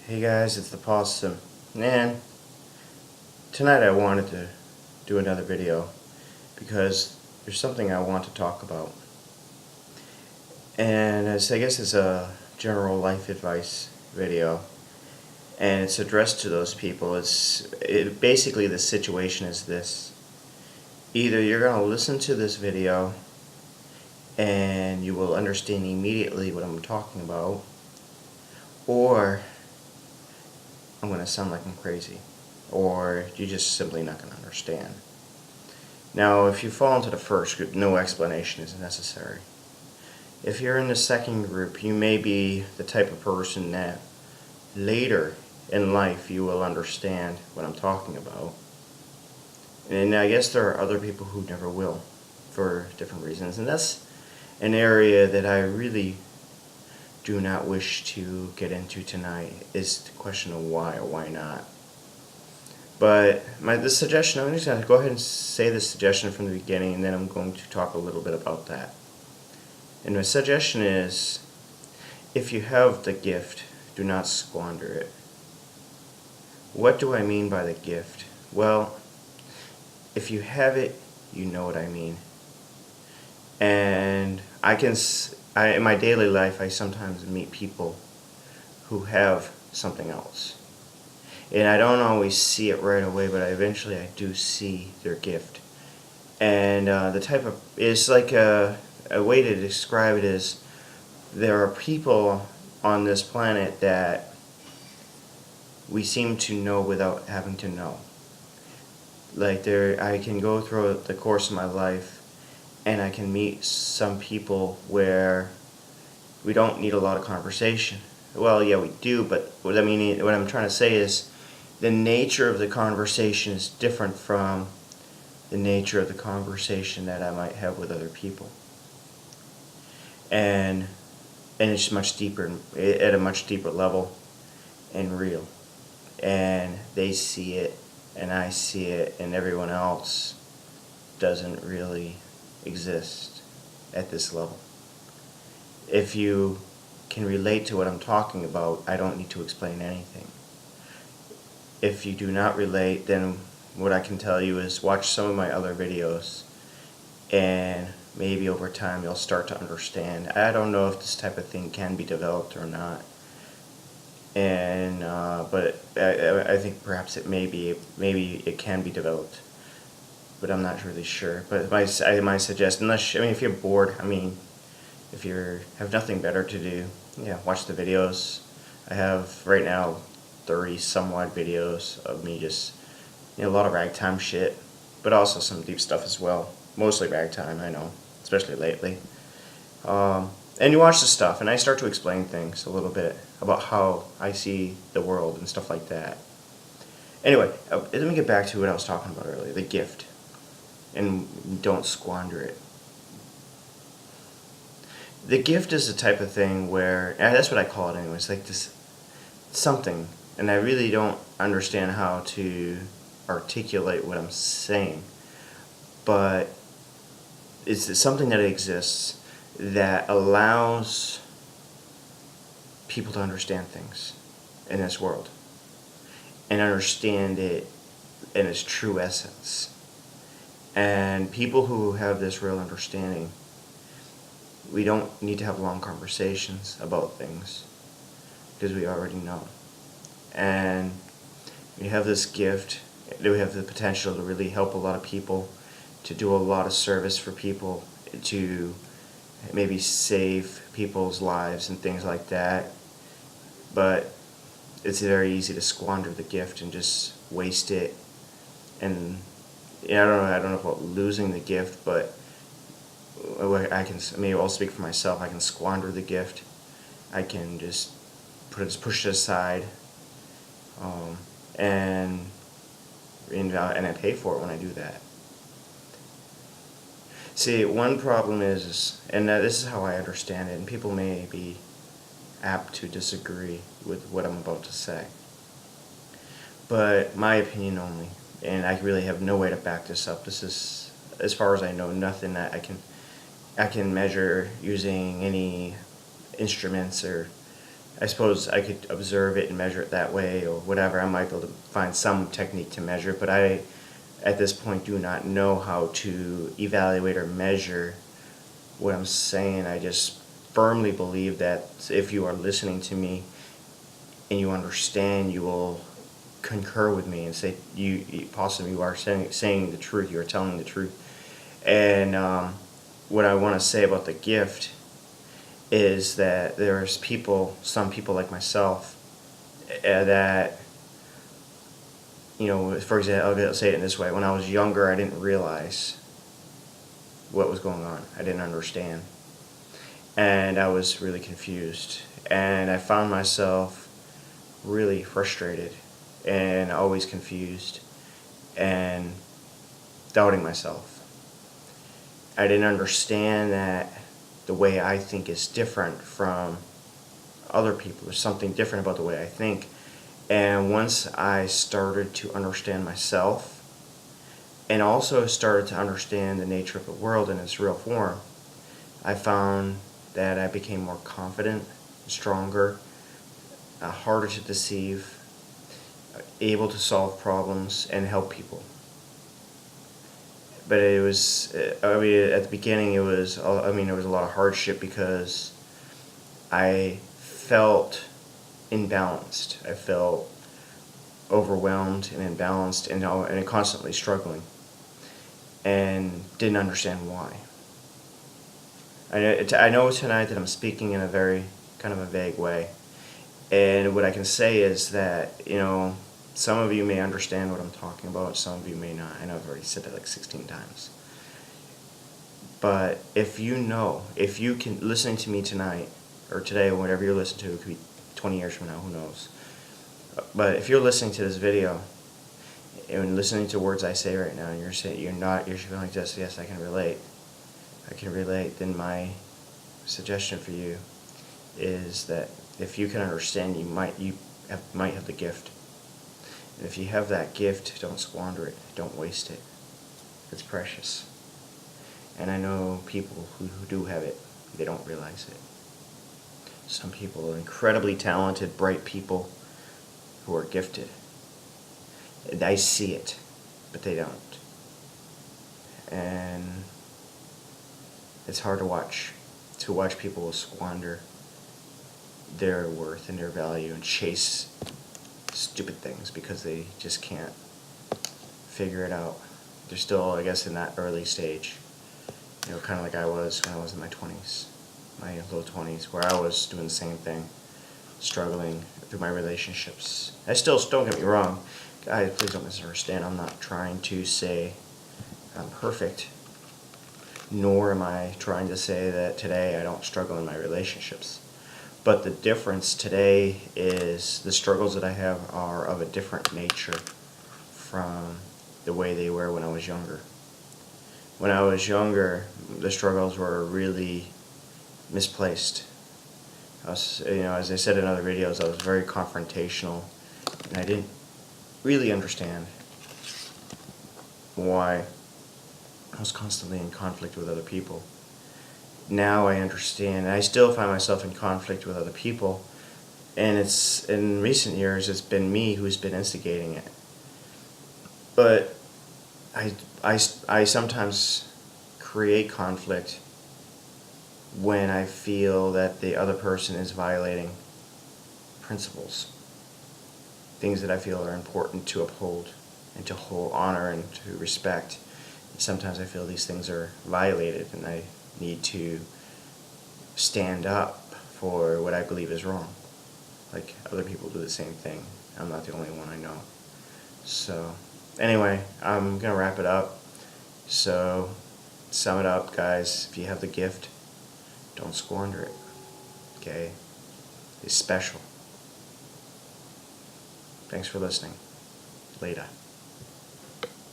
Hey guys, it's the Possum. And tonight I wanted to do another video because there's something I want to talk about. And I guess it's a general life advice video. And it's addressed to those people. Basically the situation is this. Either you're going to listen to this video and you will understand immediately what I'm talking about, or I'm going to sound like I'm crazy, or you're just simply not going to understand. Now, if you fall into the first group, no explanation is necessary. If you're in the second group, you may be the type of person that later in life you will understand what I'm talking about. And I guess there are other people who never will for different reasons. And that's an area that I really do not wish to get into tonight, is the question of why or why not. But the suggestion, I'm just going to go ahead and say the suggestion from the beginning, and then I'm going to talk a little bit about that. And my suggestion is, if you have the gift, do not squander it. What do I mean by the gift? Well, if you have it, you know what I mean. And in my daily life, I sometimes meet people who have something else. And I don't always see it right away, but eventually I do see their gift. And it's like a way to describe it is, there are people on this planet that we seem to know without having to know. Like I can go through the course of my life and I can meet some people where we don't need a lot of conversation. Well, yeah, we do, but what I'm trying to say is the nature of the conversation is different from the nature of the conversation that I might have with other people. And it's much deeper, at a much deeper level and real. And they see it, and I see it, and everyone else doesn't really exist at this level. If you can relate to what I'm talking about, I don't need to explain anything. If you do not relate, then what I can tell you is watch some of my other videos, and maybe over time you'll start to understand. I don't know if this type of thing can be developed or not, and but I think perhaps maybe it can be developed, but I'm not really sure. But I might suggest, if you're bored, if you have nothing better to do, yeah, watch the videos. I have right now 30 somewhat videos of me just, a lot of ragtime shit, but also some deep stuff as well. Mostly ragtime, I know, especially lately. And you watch the stuff, and I start to explain things a little bit about how I see the world and stuff like that. Anyway, let me get back to what I was talking about earlier, the gift. And don't squander it. The gift is the type of thing where, and that's what I call it anyway, it's like this something, and I really don't understand how to articulate what I'm saying, but it's something that exists that allows people to understand things in this world and understand it in its true essence. And people who have this real understanding, we don't need to have long conversations about things because we already know. And we have this gift, we have the potential to really help a lot of people, to do a lot of service for people, to maybe save people's lives and things like that. But it's very easy to squander the gift and just waste it. And I don't know about losing the gift, but I'll speak for myself. I can squander the gift. I can just push it aside, and I pay for it when I do that. See, one problem is, and this is how I understand it, and people may be apt to disagree with what I'm about to say, but my opinion only, and I really have no way to back this up. This is, as far as I know, nothing that I can measure using any instruments or I suppose I could observe it and measure it that way or whatever. I might be able to find some technique to measure it, but I, at this point, do not know how to evaluate or measure what I'm saying. I just firmly believe that if you are listening to me and you understand, you will concur with me and say possibly you are saying the truth, you are telling the truth. And what I want to say about the gift is that there's some people like myself, that, for example, I'll say it in this way. When I was younger, I didn't realize what was going on. I didn't understand. And I was really confused. And I found myself really frustrated and always confused and doubting myself. I didn't understand that the way I think is different from other people. There's something different about the way I think. And once I started to understand myself and also started to understand the nature of the world in its real form, I found that I became more confident, stronger, harder to deceive, able to solve problems and help people. But it was, at the beginning it was, there was a lot of hardship because I felt imbalanced. I felt overwhelmed and imbalanced and constantly struggling and didn't understand why. I know tonight that I'm speaking in a very kind of a vague way, and what I can say is that, some of you may understand what I'm talking about, some of you may not. I know I've already said that like 16 times. But if you can, listening to me tonight, or today, or whatever you're listening to, it could be 20 years from now, who knows. But if you're listening to this video, and listening to words I say right now, and you're feeling like this, yes, I can relate, then my suggestion for you is that if you can understand, you might have the gift. And if you have that gift, don't squander it. Don't waste it. It's precious. And I know people who do have it, they don't realize it. Some people are incredibly talented, bright people who are gifted. And I see it, but they don't. And it's hard to watch people squander their worth and their value and chase stupid things because they just can't figure it out. They're still, I guess, in that early stage, kind of like I was when I was in my 20s, my low 20s, where I was doing the same thing, struggling through my relationships. Don't get me wrong, guys, please don't misunderstand. I'm not trying to say I'm perfect, nor am I trying to say that today I don't struggle in my relationships. But the difference today is the struggles that I have are of a different nature from the way they were when I was younger. When I was younger, the struggles were really misplaced. As I said in other videos, I was very confrontational, and I didn't really understand why I was constantly in conflict with other people. Now I understand, and I still find myself in conflict with other people, and in recent years it's been me who's been instigating it. But I sometimes create conflict when I feel that the other person is violating principles, things that I feel are important to uphold and to honor and to respect. Sometimes I feel these things are violated, and I need to stand up for what I believe is wrong. Like other people do the same thing. I'm not the only one I know. So anyway, I'm going to wrap it up. So sum it up, guys. If you have the gift, don't squander it. Okay? It's special. Thanks for listening. Later.